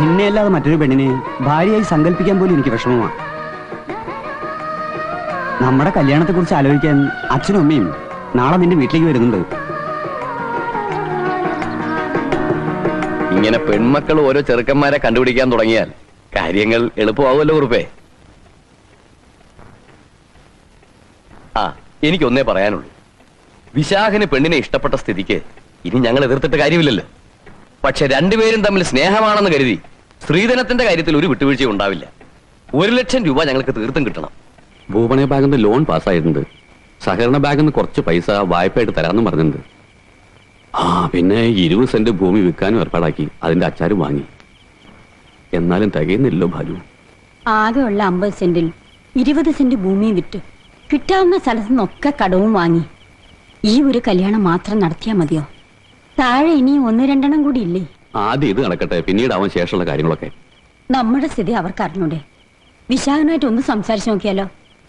നിന്നെയല്ലാതെ മറ്റൊരു പെണ്ണിനെ ഭാര്യയായി സങ്കല്പിക്കാൻ പോലും എനിക്ക് വിഷമമാണ്. നമ്മുടെ കല്യാണത്തെ കുറിച്ച് ആലോചിക്കാൻ അച്ഛനും അമ്മയും നാളെ നിന്റെ വീട്ടിലേക്ക് വരുന്നുണ്ട്. ഇങ്ങനെ പെൺമക്കൾ ഓരോ ചെറുക്കന്മാരെ കണ്ടുപിടിക്കാൻ തുടങ്ങിയാൽ കാര്യങ്ങൾ എളുപ്പമാവുമല്ലോ കുറുപ്പേ. ആ, എനിക്കൊന്നേ പറയാനുള്ളൂ. വിശാഖന് പെണ്ണിനെ ഇഷ്ടപ്പെട്ട സ്ഥിതിക്ക് ഇനി ഞങ്ങൾ എതിർത്തിട്ട് കാര്യമില്ലല്ലോ. പക്ഷെ രണ്ടുപേരും തമ്മിൽ സ്നേഹമാണെന്ന് കരുതി സ്ത്രീധനത്തിന്റെ കാര്യത്തിൽ ഒരു വിട്ടുവീഴ്ചയും ഉണ്ടാവില്ല. 1,00,000 രൂപ ഞങ്ങൾക്ക് തീർത്തും കിട്ടണം. ഭൂപണയ ബാങ്കിൽ നിന്ന് ലോൺ പാസ്സായിട്ടുണ്ട്. സഹകരണ ബാങ്കിൽ നിന്ന് കുറച്ച് പൈസ വായ്പയായിട്ട് തരാമെന്ന് പറഞ്ഞിട്ടുണ്ട്. പിന്നെ 20 സെന്റ് ഭൂമി വിൽക്കാനും ഏർപ്പാടാക്കി. അതിന്റെ അച്ചാരും വാങ്ങി. എന്നാലും തികയുന്നില്ലോ ഭാനു. ആകെയുള്ള 50 സെന്റിൽ 20 സെന്റ് ഭൂമി വിറ്റ് കിട്ടാവുന്ന സ്ഥലത്തു നിന്നൊക്കെ കടവും വാങ്ങി ഈ ഒരു കല്യാണം മാത്രം നടത്തിയാൽ മതിയോ? താഴെ ഇനി 1-2 കൂടി ഇല്ലേ? ആദ്യം ഇത് നടക്കട്ടെ, പിന്നീട് അവൻ ശേഷമുള്ള കാര്യങ്ങളൊക്കെ. നമ്മുടെ സ്ഥിതി അവർക്ക് അറിഞ്ഞൂടെ? വിശാഖനായിട്ട് ഒന്ന് സംസാരിച്ചു നോക്കിയാലോ?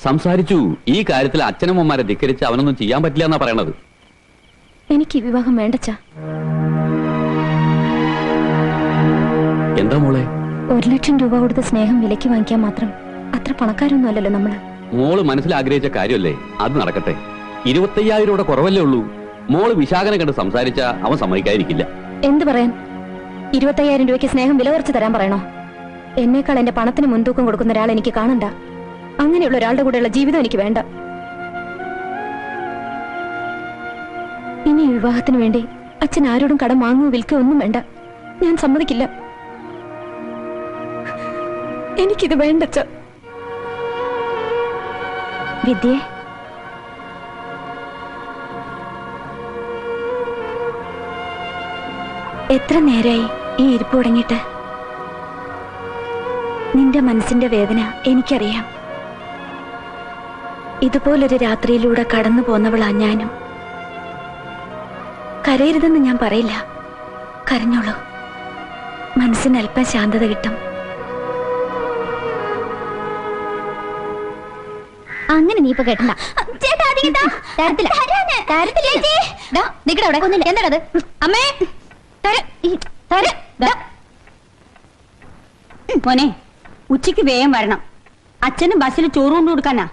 സംസാരിച്ചു. ഈ കാര്യത്തിൽ അച്ഛനമ്മമാരെ ധിക്കരിച്ച് അവനൊന്നും ചെയ്യാൻ പറ്റില്ല എന്നാ പറയണത്. എനിക്ക് വിവാഹം വേണ്ടച്ചാ. എന്താ മോളെ? 1,00,000 രൂപ കൊടുത്ത് സ്നേഹം വിലയ്ക്ക് വാങ്ങിക്കാൻ മാത്രം അത്ര പണക്കാരൊന്നും അല്ലല്ലോ നമ്മള്. മോള് മനസ്സിൽ ആഗ്രഹിച്ച കാര്യമല്ലേ, അത് നടക്കട്ടെ. 25,000 രൂപ കുറവല്ലേ ഉള്ളൂ. മോള് വിശാഖനെ കണ്ട് സംസാരിച്ച അവൻ സമ്മതിക്കാതിരിക്കില്ല. എന്ത് പറയാൻ? 25,000 രൂപയ്ക്ക് സ്നേഹം വില കുറച്ച് തരാൻ പറയണോ? എന്നേക്കാൾ എന്റെ പണത്തിന് മുൻതൂക്കം കൊടുക്കുന്ന ഒരാൾ എനിക്ക് കാണണ്ട. അങ്ങനെയുള്ള ഒരാളുടെ കൂടെയുള്ള ജീവിതം എനിക്ക് വേണ്ട. ഇനി വിവാഹത്തിന് വേണ്ടി അച്ഛൻ ആരോടും കടം വാങ്ങുകയോ വിൽക്കുകയോ ഒന്നും വേണ്ട. ഞാൻ സമ്മതിക്കില്ല. എനിക്കിത് വേണ്ടച്ച. വിദ്യേ, എത്ര നേരായി ഈ ഇരിപ്പ് തുടങ്ങിയിട്ട്? നിന്റെ മനസ്സിന്റെ വേദന എനിക്കറിയാം. ഇതുപോലൊരു രാത്രിയിലൂടെ കടന്നു പോന്നവളാ ഞാനും. കരയരുതെന്ന് ഞാൻ പറയില്ല. കരഞ്ഞോളൂ. മനസ്സിന് അല്പം ശാന്തത കിട്ടും. അങ്ങനെ നീ ഇപ്പൊ കേട്ടണ്ട. എന്താണത്? അമ്മേ മോനെ, ഉച്ചയ്ക്ക് വേഗം വരണം. അച്ഛന് ബസ്സിൽ ചോറ് കൊണ്ട് കൊടുക്കാനാ.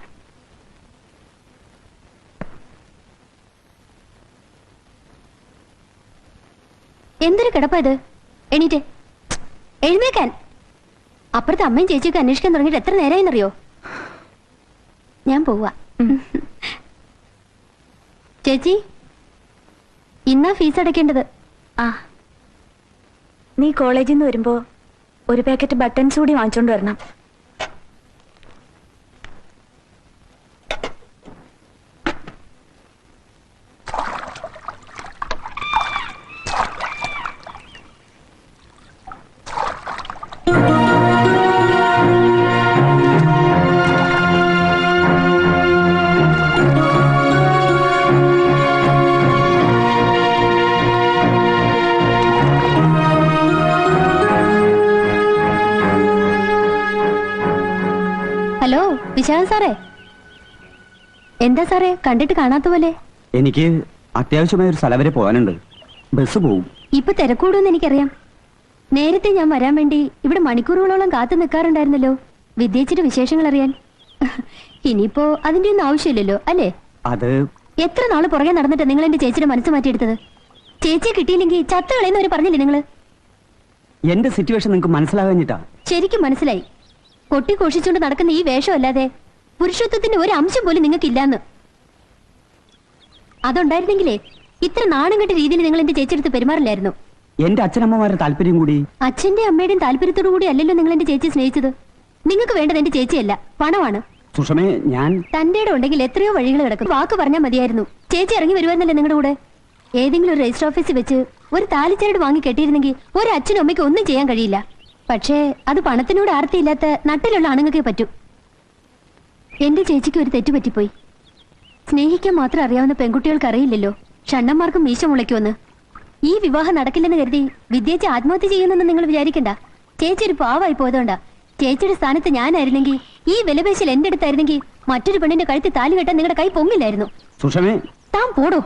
എന്തൊരു കിടപ്പത്? എണീറ്റ് എഴുന്നേക്കാൻ. അപ്പുറത്തെ അമ്മയും ചേച്ചിയൊക്കെ അന്വേഷിക്കാൻ തുടങ്ങിയിട്ട് എത്ര നേരമായിന്നറിയോ? ഞാൻ പോവാ. ചേച്ചി, ഇന്നാ ഫീസ് അടയ്ക്കേണ്ടത്. നീ കോളേജിൽ നിന്ന് വരുമ്പോ ഒരു പാക്കറ്റ് ബട്ടൺസ് കൂടി വാങ്ങിച്ചോണ്ട് വരണം. ഹലോ വിശാഖൻ സാറേ. എന്താ സാറേ കണ്ടിട്ട് കാണാത്ത പോലെ? എനിക്ക് അത്യാവശ്യമായ ഒരു സ്ഥലം വരെ പോകാനുണ്ട്. ബസ് പോവും. ഇപ്പൊ തിരക്കൂടുമെന്ന് എനിക്കറിയാം. നേരത്തെ ഞാൻ വരാൻ വേണ്ടി ഇവിടെ മണിക്കൂറുകളോളം കാത്തു നിൽക്കാറുണ്ടായിരുന്നല്ലോ വിദ്യേച്ചിയുടെ വിശേഷങ്ങൾ അറിയാൻ. ഇനിയിപ്പോ അതിന്റെ ഒന്നും ആവശ്യമില്ലല്ലോ അല്ലേ? അത് എത്ര നാള് പുറകെ നടന്നിട്ട് നിങ്ങൾ എന്റെ ചേച്ചിയുടെ മനസ്സ് മാറ്റിയെടുത്തത്? ചേച്ചിയെ കിട്ടിയില്ലെങ്കിൽ ചത്ത കളയുന്നവര് പറഞ്ഞില്ലേ നിങ്ങള്? എന്റെ സിറ്റുവേഷൻ നിങ്ങൾക്ക് മനസ്സിലാകാഞ്ഞിട്ടാ. ശരിക്കും മനസ്സിലായി. കൊട്ടിഘോഷിച്ചുകൊണ്ട് നടക്കുന്ന ഈ വേഷമല്ലാതെ പുരുഷത്വത്തിന്റെ ഒരു അംശം പോലും നിങ്ങൾക്കില്ലാന്ന്. അതുണ്ടായിരുന്നെങ്കിലേ ഇത്ര നാണം കെട്ട രീതിയിൽ നിങ്ങൾ എന്റെ ചേച്ചിയെടുത്ത് പെരുമാറില്ലായിരുന്നു. എന്റെ അച്ഛനമ്മമാരുടെ താല്പര്യം കൂടി. അച്ഛന്റെ അമ്മയുടെയും താല്പര്യത്തോടു കൂടി അല്ലല്ലോ നിങ്ങൾ എന്റെ ചേച്ചി സ്നേഹിച്ചത്. നിങ്ങൾക്ക് വേണ്ടത് എന്റെ ചേച്ചിയല്ല, പണമാണ്. സുഷമേ, ഞാൻ തന്റെ ഇടം ഉണ്ടെങ്കിൽ എത്രയോ വഴികൾ കിടക്കും. വാക്ക് പറഞ്ഞാൽ മതിയായിരുന്നു. ചേച്ചി ഇറങ്ങി വരുവാന്നല്ലേ നിങ്ങളുടെ കൂടെ? ഏതെങ്കിലും ഒരു രജിസ്റ്റർ ഓഫീസിൽ വെച്ച് ഒരു താലിച്ചരട് വാങ്ങി കെട്ടിയിരുന്നെങ്കിൽ ഒരു അച്ഛനും അമ്മയ്ക്ക് ഒന്നും ചെയ്യാൻ കഴിയില്ല. പക്ഷേ അത് പണത്തിനോട് ആർത്തിയില്ലാത്ത നട്ടിലുള്ള ആണുങ്ങൾക്കേ പറ്റൂ. എന്റെ ചേച്ചിക്ക് ഒരു തെറ്റ് പറ്റിപ്പോയി. സ്നേഹിക്കാൻ മാത്രം അറിയാവുന്ന പെൺകുട്ടികൾക്ക് അറിയില്ലല്ലോ ഷണ്ണന്മാർക്കും മീശ മുളയ്ക്കുമെന്ന്. ഈ വിവാഹം നടക്കില്ലെന്ന് കരുതി വിദ്യേച്ചി ആത്മഹത്യ ചെയ്യുന്നെന്ന് നിങ്ങൾ വിചാരിക്കണ്ട. ചേച്ചി ഒരു പാവായി പോയതുകൊണ്ടാ. ചേച്ചിയുടെ സ്ഥാനത്ത് ഞാനായിരുന്നെങ്കിൽ, ഈ വിലപേശൽ എന്റെ അടുത്തായിരുന്നെങ്കിൽ മറ്റൊരു പെണ്ണിന്റെ കഴുത്തിൽ താലി കെട്ടാൻ നിങ്ങളുടെ കൈ പൊങ്ങില്ലായിരുന്നു. സുഷമേ, താൻ പോടോ.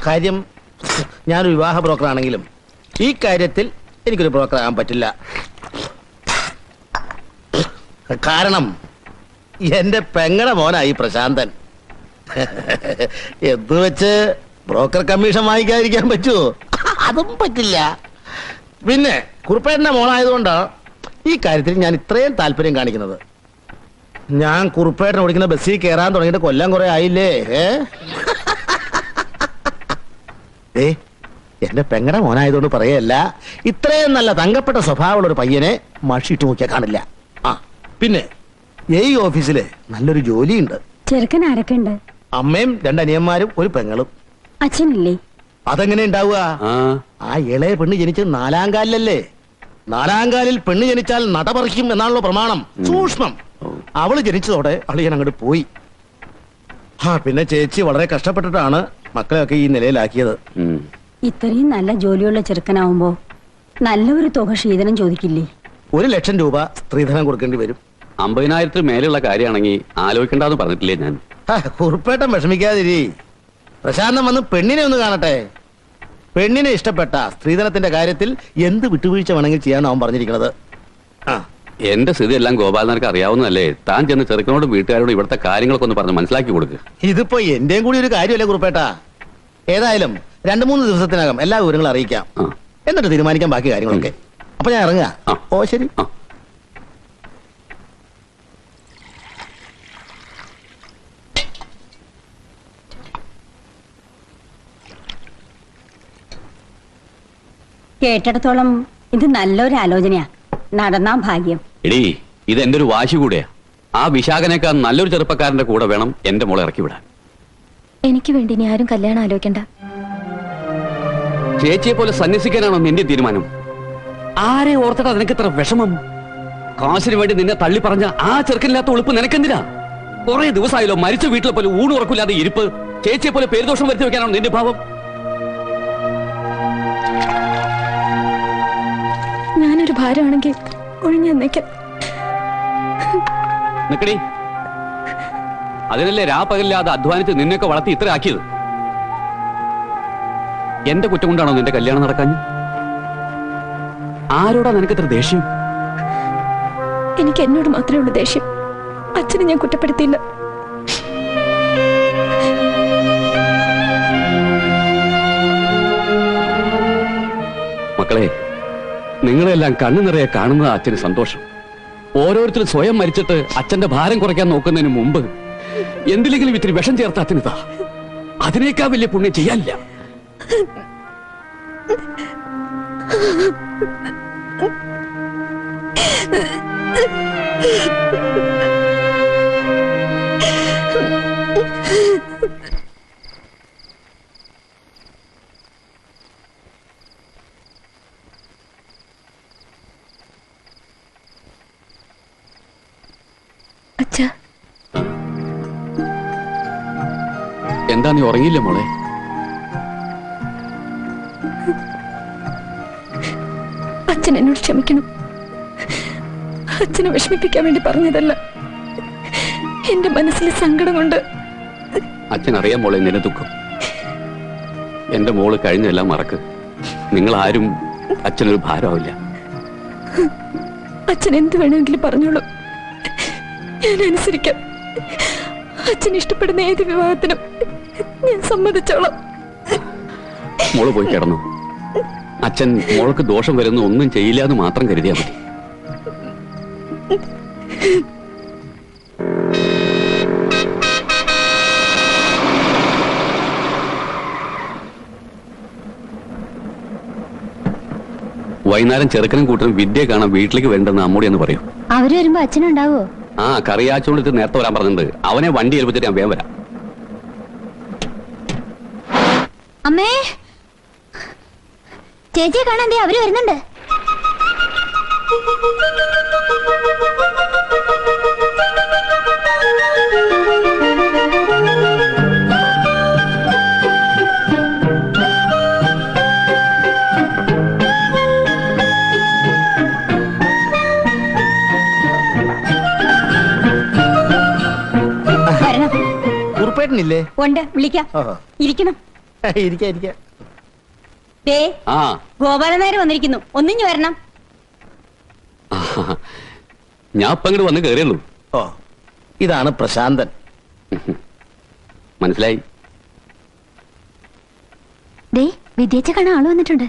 കാര്യം ഞാനൊരു വിവാഹ ബ്രോക്കർ ആണെങ്കിലും ഈ കാര്യത്തിൽ എനിക്കൊരു ബ്രോക്കർ ആകാൻ പറ്റില്ല. കാരണം എന്റെ പെങ്ങടെ മോനായി പ്രശാന്തൻ. എന്ന് വെച്ച് ബ്രോക്കർ കമ്മീഷൻ വാങ്ങിക്കാതിരിക്കാൻ പറ്റുമോ? അതും പറ്റില്ല. പിന്നെ കുറുപ്പേട്ടന്റെ മോനായതുകൊണ്ട് ഈ കാര്യത്തിൽ ഞാൻ ഇത്രയും താല്പര്യം കാണിക്കുന്നത്. ഞാൻ കുറുപ്പേട്ടൻ ഓടിക്കുന്ന ബസ്സിൽ കയറാൻ തുടങ്ങിയിട്ട് കൊല്ലം കുറെ ആയില്ലേ? എന്റെ പെങ്ങടെ മോനായതുകൊണ്ട് പറയല്ല, ഇത്രയും നല്ല തങ്കപ്പെട്ട സ്വഭാവമുള്ള ഒരു പയ്യനെ മഷിട്ട് നോക്കിയാൽ കാണില്ല. ആ പിന്നെ ഈ ഓഫീസില് നല്ലൊരു ജോലിയുണ്ട്. ചെറുക്കൻ ആരൊക്കെ ഉണ്ട്? അമ്മയും 2 അനിയന്മാരും ഒരു പെങ്ങളും. അച്ഛനില്ലേ? അതെങ്ങനെ ഉണ്ടാവുക? ആ ഇളയ പെണ്ണ് ജനിച്ചത് 4-ാം കാലിലല്ലേ? 4-ാം കാലിൽ പെണ്ണ് ജനിച്ചാൽ നടപറിക്കും എന്നാണല്ലോ പ്രമാണം. സൂക്ഷ്മം. അവള് ജനിച്ചതോടെ അളിയൻ അങ്ങോട്ട് പോയി. പിന്നെ ചേച്ചി വളരെ കഷ്ടപ്പെട്ടിട്ടാണ് മക്കളെയൊക്കെ ഈ നിലയിലാക്കിയത്. ഇത്രയും നല്ല ജോലിയുള്ള ചെറുക്കനാവുമ്പോ നല്ലൊരു തുക ശീതനം ചോദിക്കില്ലേ? 1 ലക്ഷം രൂപ സ്ത്രീധനം കൊടുക്കേണ്ടി വരും. 50,000 മേലുള്ള കാര്യമാണെങ്കിൽ ആലോചിക്കണ്ടെന്ന് പറഞ്ഞിട്ടില്ലേ ഞാൻ? കുറുപ്പേട്ടൻ വിഷമിക്കാതിരി. പ്രശാന്തം വന്ന് പെണ്ണിനെ ഒന്ന് കാണട്ടെ. പെണ്ണിനെ ഇഷ്ടപ്പെട്ട സ്ത്രീധനത്തിന്റെ കാര്യത്തിൽ എന്ത് വിട്ടുവീഴ്ച വേണമെങ്കിൽ ചെയ്യാൻ അവൻ പറഞ്ഞിരിക്കുന്നത്. എന്റെ സ്ഥിതി എല്ലാം ഗോപാലനർക്ക് അറിയാവുന്നതല്ലേ? താൻ ചെന്ന് ചെറുക്കനോടും വീട്ടുകാരോടും ഇവിടുത്തെ കാര്യങ്ങളൊക്കെ ഒന്ന് പറഞ്ഞ് മനസ്സിലാക്കി കൊടുക്കുക. ഇതിപ്പോ എന്റെയും കൂടി ഒരു കാര്യമല്ലേ കുറുപ്പേട്ട? ഏതായാലും 2-3 ദിവസത്തിനകം എല്ലാ വിവരങ്ങളും അറിയിക്കാം. എന്നിട്ട് തീരുമാനിക്കാം ബാക്കി കാര്യങ്ങളൊക്കെ. അപ്പൊ ഞാൻ ഇറങ്ങുക. ഓ ശരി. കേട്ടിടത്തോളം ഇത് നല്ലൊരു ആലോചനയാ. നടന്നാ ഭാഗ്യം. എടീ, ഇത് എന്റെ ഒരു വാശി കൂടെയാ. ആ വിശാഖനേക്കാൾ നല്ലൊരു ചെറുപ്പക്കാരന്റെ കൂടെ വേണം എന്റെ മോളെ ഇറക്കി വിടാൻ. എനിക്ക് വേണ്ടി ഇനി ആരും കല്യാണം ആലോചിക്കണ്ട. ചേച്ചിയെ പോലെ സന്യസിക്കാനാണോ നിന്റെ തീരുമാനം? ആരെ ഓർത്തിട്ടാ നിനക്ക് ഇത്ര വിഷമം? കാശിന് വേണ്ടി നിന്നെ തള്ളി പറഞ്ഞ ആ ചെറുക്കനില്ലാത്ത ഒളിപ്പ് നിനക്കെന്തിനാ? കുറെ ദിവസമായല്ലോ മരിച്ച വീട്ടിലെ പോലെ ഊണുറക്കില്ലാതെ ഇരിപ്പ്. ചേച്ചിയെ പോലെ പേരുദോഷം വരുത്തി വെക്കാനാണോ നിന്റെ ഭാവം? ഞാനൊരു ഭാരമാണെങ്കിൽ ഒഴിഞ്ഞേക്കാം. നിക്കടി, അതിനല്ലേ രാപ്പകലില്ലാതെ അധ്വാനിച്ച് നിന്നൊക്കെ വളർത്തി ഇത്ര ആക്കിയത്. എന്റെ കുറ്റം കൊണ്ടാണോ നിന്റെ കല്യാണം നടക്കാൻ? ആരോടാ നിനക്ക് ഇത്ര ദേഷ്യം? എനിക്ക് എന്നോട് മാത്രമേ ഉള്ളൂ ദേഷ്യം. അച്ഛനെ ഞാൻ കുറ്റപ്പെടുത്തിയില്ല. മക്കളെ, നിങ്ങളെല്ലാം കണ്ണു നിറയെ കാണുന്നത് അച്ഛന് സന്തോഷം. ഓരോരുത്തരും സ്വയം മരിച്ചിട്ട് അച്ഛന്റെ ഭാരം കുറയ്ക്കാൻ നോക്കുന്നതിന് മുമ്പ് എന്തിലെങ്കിലും ഇത്തിരി വിഷം ചേർത്ത അച്ഛനിതാ. അതിനേക്കാൾ വലിയ പുണ്യം ചെയ്യാനില്ല. എന്താ നീ ഉറങ്ങിയില്ലേ മോളെ? അച്ഛൻ എന്നോട് ക്ഷമിക്കണം. അച്ഛനെ വിഷമിപ്പിക്കാൻ വേണ്ടി പറഞ്ഞതല്ല. എന്റെ മനസ്സിലെ സങ്കടം കൊണ്ട്. അച്ഛൻ അറിയാൻ മോളെ നിന്റെ ദുഃഖം. എന്റെ മോള് കഴിഞ്ഞെല്ലാം മറക്ക്. നിങ്ങൾ ആരും അച്ഛനൊരു ഭാരമാവില്ല. അച്ഛൻ എന്ത് വേണമെങ്കിലും പറഞ്ഞോളൂ, ഞാൻ അനുസരിക്കാം. അച്ഛൻ ഇഷ്ടപ്പെടുന്ന ഏത് വിവാഹത്തിനും ഞാൻ സമ്മതിച്ചോളാം. മോള് പോയി കിടന്നു. അച്ഛൻ മോൾക്ക് ദോഷം വരുന്ന ഒന്നും ചെയ്യില്ല എന്ന് മാത്രം കരുതിയാ മതി. വൈകുന്നേരം ചെറുക്കനും കൂട്ടരും വിദ്യ കാണാൻ വീട്ടിലേക്ക് വരണ്ടെന്ന് അമ്മൂടി എന്ന് പറയൂ. അവര് വരുമ്പോ അച്ഛനുണ്ടാവോ? ആ കറിയാച്ചോണ്ട് നേരത്തെ വരാൻ പറഞ്ഞിട്ടുണ്ട്. അവനെ വണ്ടി ഏൽപ്പിച്ചിട്ട് ഞാൻ വേഗം വരാം. അമ്മേ, ചേച്ചിയെ കാണാൻ അവര് വരുന്നുണ്ട്. കുറുപ്പേട്ടനില്ലേ? ഉണ്ട്, വിളിക്കാം. ഇരിക്കണം. ഇരിക്കാം ഇരിക്കാം. ദേ ആ ഗോപാലൻ നായർ വന്നിരിക്കുന്നു, ഒന്നിഞ്ഞു വരണം. ഞാൻ ഇപ്പൊ ഇങ്ങോട്ട് വന്ന് കയറിയുള്ളൂ. ഓ, ഇതാണ് പ്രശാന്തൻ. മനസ്സിലായി. ദേ വിദ്യേച്ച കാണാൻ ആള് വന്നിട്ടുണ്ട്.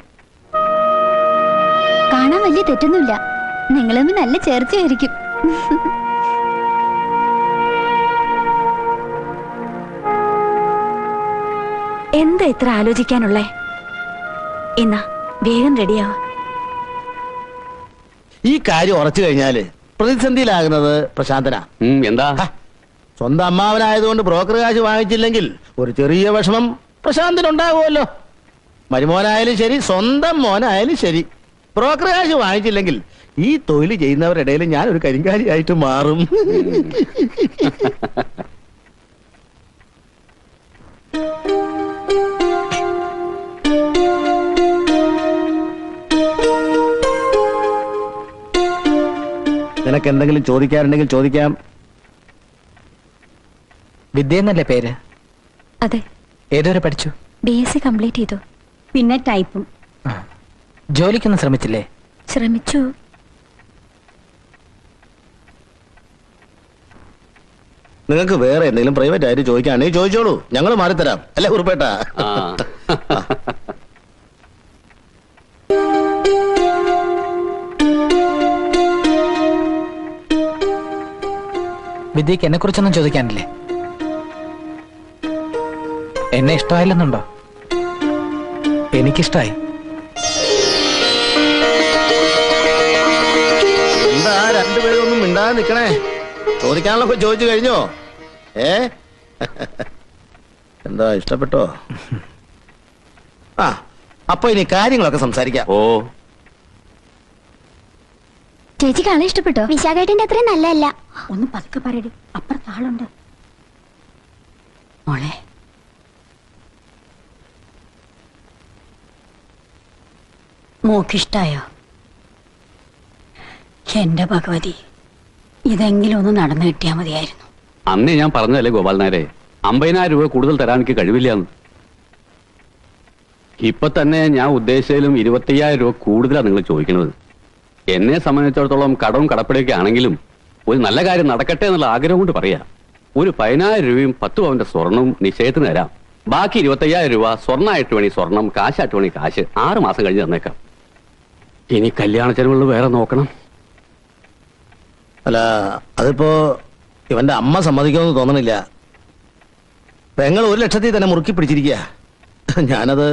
കാണാൻ വലിയ തെറ്റൊന്നുമില്ല, നിങ്ങൾ തമ്മിൽ നല്ല ചേർച്ചയായിരിക്കും. എന്താ ഇത്ര ആലോചിക്കാനുള്ളേ? എന്നാ വേഗം റെഡിയാവാ. ഈ കാര്യം ഉറച്ചു കഴിഞ്ഞാല് പ്രതിസന്ധിയിലാകുന്നത് പ്രശാന്തനാ. എന്താ? സ്വന്തം അമ്മാവനായതുകൊണ്ട് ബ്രോക്കർ കാശ് വാങ്ങിച്ചില്ലെങ്കിൽ ഒരു ചെറിയ വിഷമം പ്രശാന്തനുണ്ടാകുമല്ലോ. മരുമോനായാലും ശരി, സ്വന്തം മോനായാലും ശരി, ബ്രോക്കർ കാശ് വാങ്ങിച്ചില്ലെങ്കിൽ ഈ തൊഴിൽ ചെയ്യുന്നവരുടെ ഇടയിൽ ഞാൻ ഒരു കരിങ്കാലിയായിട്ട് മാറും. നിനക്ക് എന്തെങ്കിലും ചോദിക്കാറുണ്ടെങ്കിൽ ചോദിക്കാം. വിദ്യ എന്നല്ലേ പേര്? അതെ. ഏതുവരെ പഠിച്ചു? BSc കംപ്ലീറ്റ് ചെയ്തു. പിന്നെ ടൈപ്പും. ജോലിക്കൊന്നും ശ്രമിച്ചില്ലേ? ശ്രമിച്ചു. നിങ്ങൾക്ക് വേറെ എന്തെങ്കിലും പ്രൈവറ്റ് ആയിട്ട് ചോദിക്കുകയാണെങ്കിൽ ചോദിച്ചോളൂ, ഞങ്ങൾ മാറിത്തരാം. അല്ലേ കുറുപ്പേട്ടാ? വിദ്യക്ക് എന്നെ കുറിച്ചൊന്നും ചോദിക്കാനില്ലേ? എന്നെ ഇഷ്ടമായില്ലെന്നുണ്ടോ? എനിക്കിഷ്ടായി. എന്താ രണ്ടുപേരും ഒന്നും മിണ്ടാതെ നിക്കണേ? ചോദിക്കാനുള്ളൊക്കെ ചോദിച്ചു കഴിഞ്ഞോ? എന്താ ഇഷ്ടപ്പെട്ടോ? ആ, അപ്പൊ ഇനി കാര്യങ്ങളൊക്കെ സംസാരിക്കാം. ഓ, ചേച്ചിക്ക് ആളെ ഇഷ്ടപ്പെട്ടോ? വിശാഖേട്ടന്റെ അത്രയും നല്ലതല്ല. ഒന്ന് പതുക്കെ പറയടി, അപ്പുറത്ത് ആളുണ്ട്. മോളെ, മോക്കിഷ്ടായോ? എന്റെ ഭഗവതി, ഇതെങ്കിലും ഒന്ന് നടന്നു കിട്ടിയാ മതിയായിരുന്നു. അന്നേ ഞാൻ പറഞ്ഞതല്ലേ ഗോപാലനാരെ, 50,000 രൂപ കൂടുതൽ തരാൻ എനിക്ക് കഴിവില്ലാന്ന്. ഇപ്പൊ തന്നെ ഞാൻ ഉദ്ദേശിച്ചാലും 25,000 രൂപ കൂടുതലാണ് നിങ്ങൾ ചോദിക്കുന്നത്. എന്നെ സംബന്ധിച്ചിടത്തോളം കടവും കടപ്പടിയൊക്കെ ആണെങ്കിലും ഒരു നല്ല കാര്യം നടക്കട്ടെ എന്നുള്ള ആഗ്രഹം കൊണ്ട് പറയാ. ഒരു 10,000 രൂപയും 10 പവന്റെ സ്വർണവും നിശ്ചയത്തിന് തരാം. ബാക്കി 25,000 രൂപ സ്വർണ്ണമായിട്ട് വേണി സ്വർണം, കാശായിട്ട് വേണി കാശ് 6 മാസം കഴിഞ്ഞ് തന്നേക്കാം. ഇനി കല്യാണ ചെലവുകൾ വേറെ നോക്കണം. അല്ല, അതിപ്പോ ഇവന്റെ അമ്മ സമ്മതിക്കുമെന്ന് തോന്നണില്ല. പെങ്ങൾ 1 ലക്ഷത്തിൽ തന്നെ മുറുക്കി പിടിച്ചിരിക്കുക. ഞാനത്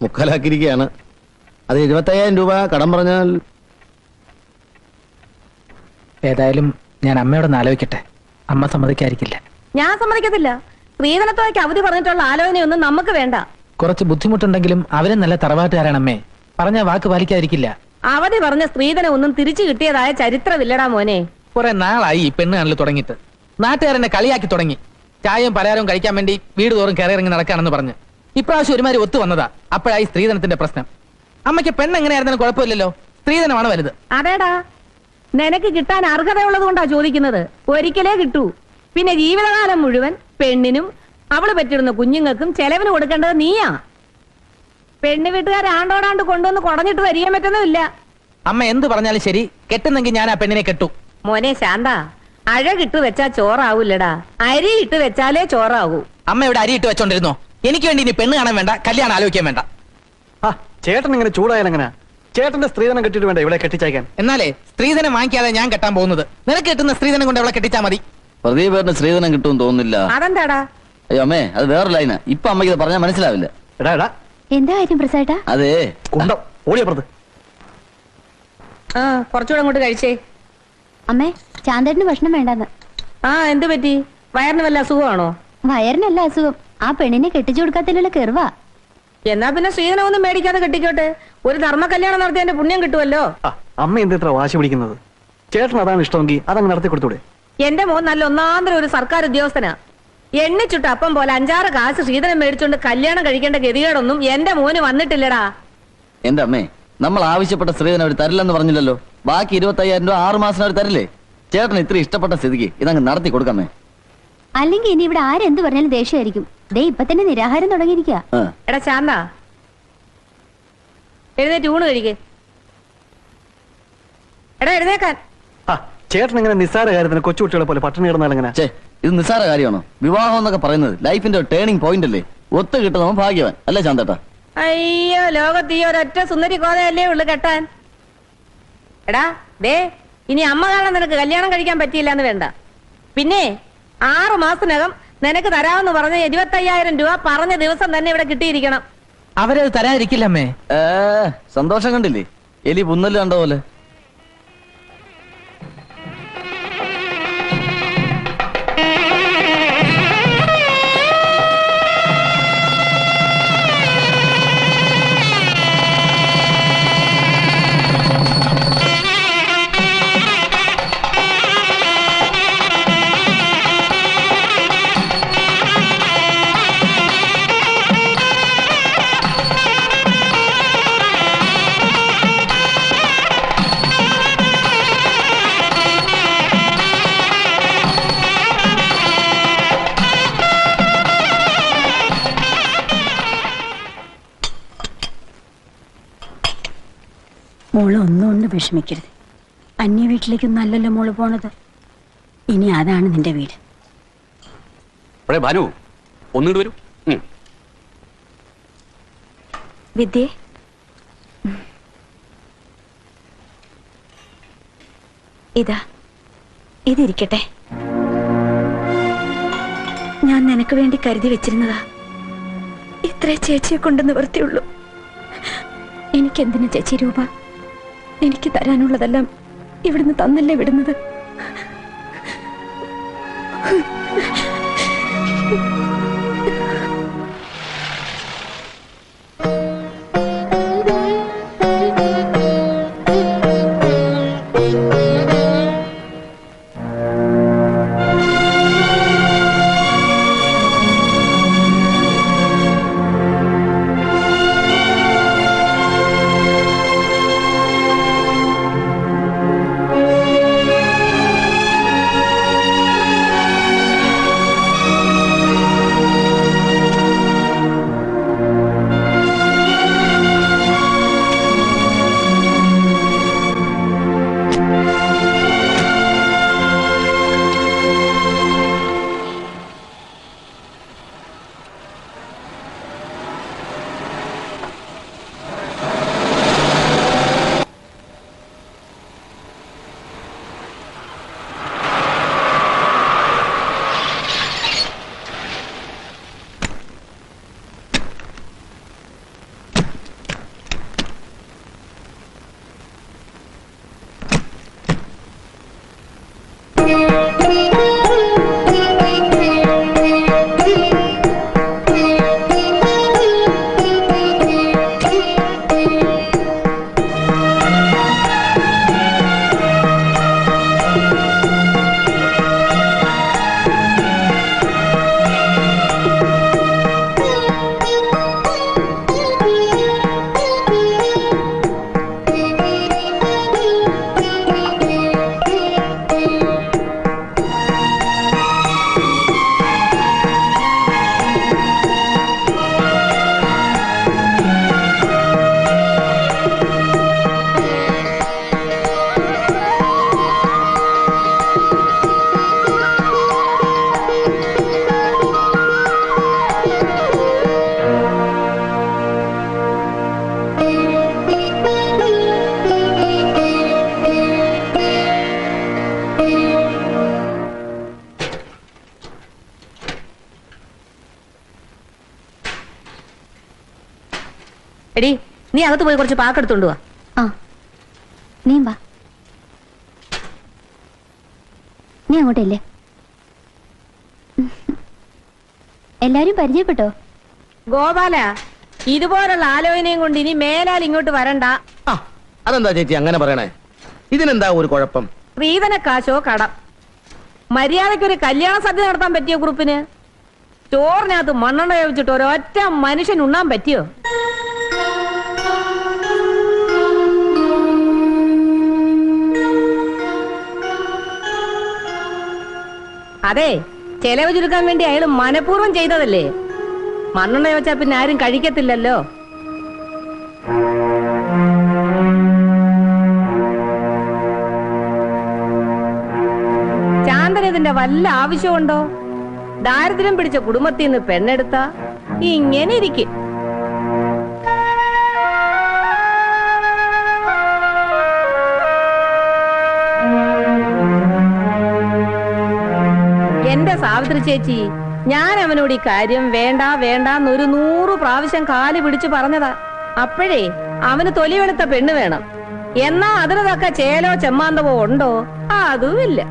മുക്കാലാക്കിയിരിക്കുകയാണ്. അത് 75,000 രൂപ കടം പറഞ്ഞാൽ. ഏതായാലും ഞാൻ അമ്മയോടൊന്ന് ആലോചിക്കട്ടെ. അമ്മ സമ്മതിക്കായിരിക്കില്ല. ഞാൻ സമ്മതിക്കത്തില്ല. സ്ത്രീധനത്തോയ്ക്ക് അവധി പറഞ്ഞിട്ടുള്ള ആലോചനയൊന്നും നമുക്ക് വേണ്ട. കുറച്ച് ബുദ്ധിമുട്ടുണ്ടെങ്കിലും അവരും നല്ല തറവാട്ടുകാരാണ് അമ്മേ. പറഞ്ഞ വാക്ക് പാലിക്കാതിരിക്കില്ല. അവധി പറഞ്ഞ സ്ത്രീധനം ഒന്നും തിരിച്ചു കിട്ടിയതായ ചരിത്രമില്ലടാ മോനെ. കുറെ നാളായി ഈ പെണ്ണ് കാണൽ തുടങ്ങിയിട്ട്. നാട്ടുകാരെന്നെ കളിയാക്കി തുടങ്ങി. ചായയും പലഹാരവും കഴിക്കാൻ വേണ്ടി വീട് തോറും കയറിയിറങ്ങി നടക്കാണെന്ന് പറഞ്ഞ് ഇപ്രാവശ്യം ഒരുമാതിരി ഒത്തു വന്നതാ. അപ്പോഴായി സ്ത്രീധനത്തിന്റെ പ്രശ്നം. അമ്മയ്ക്ക് പെണ്ണ് എങ്ങനെയായിരുന്നാലും കുഴപ്പമില്ലല്ലോ, സ്ത്രീധനമാണ് വലുത്. അതേടാ, നിനക്ക് കിട്ടാൻ അർഹതയുള്ളത് കൊണ്ടാ ചോദിക്കുന്നത്. ഒരിക്കലേ കിട്ടൂ. പിന്നെ ജീവിതകാലം മുഴുവൻ പെണ്ണിനും അവള് പറ്റിടുന്ന കുഞ്ഞുങ്ങൾക്കും ചെലവിന് കൊടുക്കേണ്ടത് നീയാ. പെണ്ണ് വീട്ടുകാരെ ആണ്ടോടാണ്ട് കൊണ്ടുവന്ന് കുടഞ്ഞിട്ട് വരികയും പറ്റുന്നില്ല. അമ്മ എന്ത് പറഞ്ഞാലും ശരി, കെട്ടുന്നെങ്കിൽ ഞാൻ ആ പെണ്ണിനെ കെട്ടു. മോനെ ശാന്ത, അഴകിട്ട് വെച്ചാ ചോറാവൂല്ലടാ, അരി ഇട്ട് വെച്ചാലേ ചോറാവൂ. അമ്മ ഇവിടെ അരിയിട്ട് വെച്ചോണ്ടിരുന്നോ? എനിക്ക് വേണ്ടി ഇനി പെണ്ണ് കാണാൻ വേണ്ട, കല്യാണം ആലോചിക്കാൻ വേണ്ട. ചേട്ടൻ ഇങ്ങനെ ചൂടായാലെങ്ങനെ? ചേട്ടന്റെ സ്ത്രീധനം കെട്ടിട്ട് വേണ്ട ഇവിടെ കെട്ടിച്ചയക്കാൻ. എന്നാലേ സ്ത്രീധനം വാങ്ങിക്കാതെ ഞാൻ കെട്ടാൻ പോകുന്നത്. നിനക്ക് കിട്ടുന്ന സ്ത്രീധനം കൊണ്ട് അവളെ കെട്ടിച്ചാ മതി. പ്രദീപേട്ടന് സ്ത്രീധനം കിട്ടുമെന്ന് തോന്നുന്നില്ല. അതെന്താടാ? അയ്യോ അമ്മേ, അത് വേറെ ലൈനാ. ഇപ്പൊ അമ്മയ്ക്ക് ഇത് പറഞ്ഞാൽ മനസ്സിലാവില്ല. എടാ എടാ, എന്താ കാര്യം പ്രസാദാ? അതെ കുണ്ടം ഓടിയപ്പുറത്ത്. ആ, കുറച്ചുകൂടെ അങ്ങോട്ട് കഴിച്ചേ. അമ്മേ, ചാന്തേട്ടന് ഭക്ഷണം വേണ്ടെന്ന്. ആ, എന്ത് പറ്റി? വയറിന് വല്ല അസുഖമാണോ? വയറിനല്ല അസുഖം, ആ പെണ്ണിനെ കെട്ടിച്ചു കൊടുക്കാത്തതിലുള്ള കെറുവാ. എന്നാ പിന്നെ സ്ത്രീധനം ഒന്നും മേടിക്കാതെ കെട്ടിക്കോട്ടെ. ഒരു ധർമ്മ കല്യാണം നടത്തിയതിന്റെ പുണ്യം കിട്ടുമല്ലോ. അമ്മ എന്ത് ഇത്ര വാശി പിടിക്കുന്നത്? ചേട്ടൻ അതാണ് ഇഷ്ടമെങ്കിൽ അതങ്ങ് നടത്തി കൊടുത്തൂടെ? എന്റെ മോൻ നല്ല ഒന്നാന്തരം ഒരു സർക്കാർ ഉദ്യോഗസ്ഥനാ. എണ്ണിച്ചുട്ട് അപ്പം പോലെ 5-6 കാശ് സ്ത്രീധനം മേടിച്ചോണ്ട് കല്യാണം കഴിക്കേണ്ട ഗതികേടൊന്നും എന്റെ മോന് വന്നിട്ടില്ലടാ. എന്റെ അമ്മേ, നമ്മൾ ആവശ്യപ്പെട്ട സ്ത്രീധനം അവർ തരില്ലെന്ന് പറഞ്ഞില്ലല്ലോ. ബാക്കി 25,000 രൂപ 6 മാസം അവർ തരില്ലേ? ചേട്ടന് ഇത്ര ഇഷ്ടപ്പെട്ട സ്ഥിതിക്ക് ഇതങ്ങ് നടത്തി കൊടുക്കാമേ. അല്ലെങ്കിൽ ഇനി ഇവിടെ ആരെന്ത് പറഞ്ഞാലും ദേഷ്യമായിരിക്കും. ദേ ഇപ്പൊ തന്നെ നിരാഹാരം തുടങ്ങിയിരിക്കുക. എടാ ശാന്ത, എഴുന്നേറ്റ് ഊണ് കഴിക്കേ. എടാ എഴുന്നേക്കാൻ. ചേട്ടൻ ഇങ്ങനെ നിസ്സാര കാര്യത്തിന് കൊച്ചുകുട്ടികളെ പോലെ പട്ടിണി കിടന്നാൽ എങ്ങനെ? ഇത് നിസ്സാര കാര്യമാണോ? വിവാഹം എന്നൊക്കെ പറയുന്നത് ലൈഫിന്റെ ടേണിംഗ് പോയിന്റ് അല്ലേ? ഒത്തു കിട്ടുന്നവൻ ഭാഗ്യവാൻ അല്ലേ ശാന്തേട്ടാ? അയ്യോ, ലോകത്ത് ഈ ഒരൊറ്റ സുന്ദരി കോതയല്ലേ ഉള്ളു കെട്ടാൻ. എടാ ദേ, ഇനി അമ്മ കാരണം നിനക്ക് കല്യാണം കഴിക്കാൻ പറ്റിയില്ല എന്ന് വേണ്ട. പിന്നെ 6 മാസത്തിനകം നിനക്ക് തരാമെന്ന് പറഞ്ഞ 25,000 രൂപ പറഞ്ഞ ദിവസം തന്നെ ഇവിടെ കിട്ടിയിരിക്കണം. അവരത് തരാതിരിക്കില്ലമ്മേ. സന്തോഷം കണ്ടില്ലേ? എലി പുന്നല് കണ്ട പോലെ. മോള് ഒന്നുകൊണ്ട് വിഷമിക്കരുത്. അന്യ വീട്ടിലേക്കൊന്നും അല്ലല്ലോ മോള് പോണത്. ഇനി അതാണ് നിന്റെ വീട്. ഭാനു ഒന്നുകൂടി വരൂ. വിദ്യേ, ഇതിരിക്കട്ടെ. ഞാൻ നിനക്ക് വേണ്ടി കരുതി വെച്ചിരുന്നതാ. ഇത്രേ ചേച്ചിയെ കൊണ്ട് നിവർത്തിയുള്ളൂ. എനിക്കെന്തിനു ചേച്ചി രൂപ? എനിക്ക് തരാനുള്ളതെല്ലാം ഇവിടുന്ന് തന്നല്ലേ വിടുന്നത്. എടി, നീ അകത്ത് പോയി കുറച്ച് പാക്കെടുത്തോണ്ട് വാ. നീ വാ. നീ അങ്ങോട്ടല്ലേ? എല്ലാരും പരിചയപ്പെട്ടോ? ഗോപാല, ഇതുപോലുള്ള ആലോചനയും കൊണ്ട് ഇനി മേലാൽ ഇങ്ങോട്ട് വരണ്ട. അതെന്താ ചേച്ചി അങ്ങനെ പറയണേ? ഇതിനെന്താ ഒരു കുഴപ്പം? സ്ത്രീധന കാശോ കടം. മര്യാദയ്ക്കൊരു കല്യാണ സദ്യ നടത്താൻ പറ്റിയോ ഗ്രൂപ്പിന്? ചോറിനകത്ത് മണ്ണെണ്ണ വേവിച്ചിട്ട് ഒരൊറ്റ മനുഷ്യൻ ഉണ്ണാൻ പറ്റിയോ? അതെ, ചെലവ് ചുരുക്കാൻ വേണ്ടി അയാൾ മനഃപൂർവ്വം ചെയ്തതല്ലേ. മണ്ണെണ്ണ വെച്ചാ പിന്നെ ആരും കഴിക്കത്തില്ലല്ലോ. ചാന്തനതിന്റെ വല്ല ആവശ്യമുണ്ടോ? ദാരിദ്ര്യം പിടിച്ച കുടുംബത്തിൽ നിന്ന് പെണ്ണെടുത്ത ഇങ്ങനെ ഇരിക്കും. എന്റെ സാവിത്രി ചേച്ചി, ഞാൻ അവനോട് ഈ കാര്യം വേണ്ട വേണ്ടാന്നൊരു 100 പ്രാവശ്യം കാല് പിടിച്ചു പറഞ്ഞതാ. അപ്പോഴേ അവന് തൊലി വെളുത്ത പെണ്ണ് വേണം. എന്നാ അതിന് തക്ക ചേലോ ചെമ്മാന്തവോ ഉണ്ടോ? അതുമില്ല.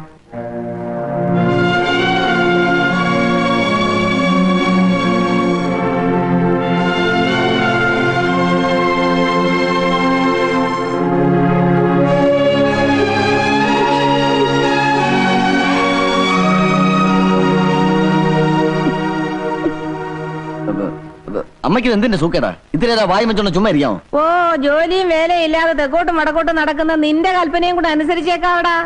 അമ്മയ്ക്ക് എന്തിന്റെ സൂക്കേടാ? ഇത്രയേതാ വായി വെച്ചോണ്ട് ചുമ്മാ ഇരിക്കാമോ? ഓ, ജോലിയും വേലയും ഇല്ലാതെ തെക്കോട്ടും വടക്കോട്ടും നടക്കുന്ന നിന്റെ കൽപ്പനയും കൂടെ അനുസരിച്ചേക്കാവടാ.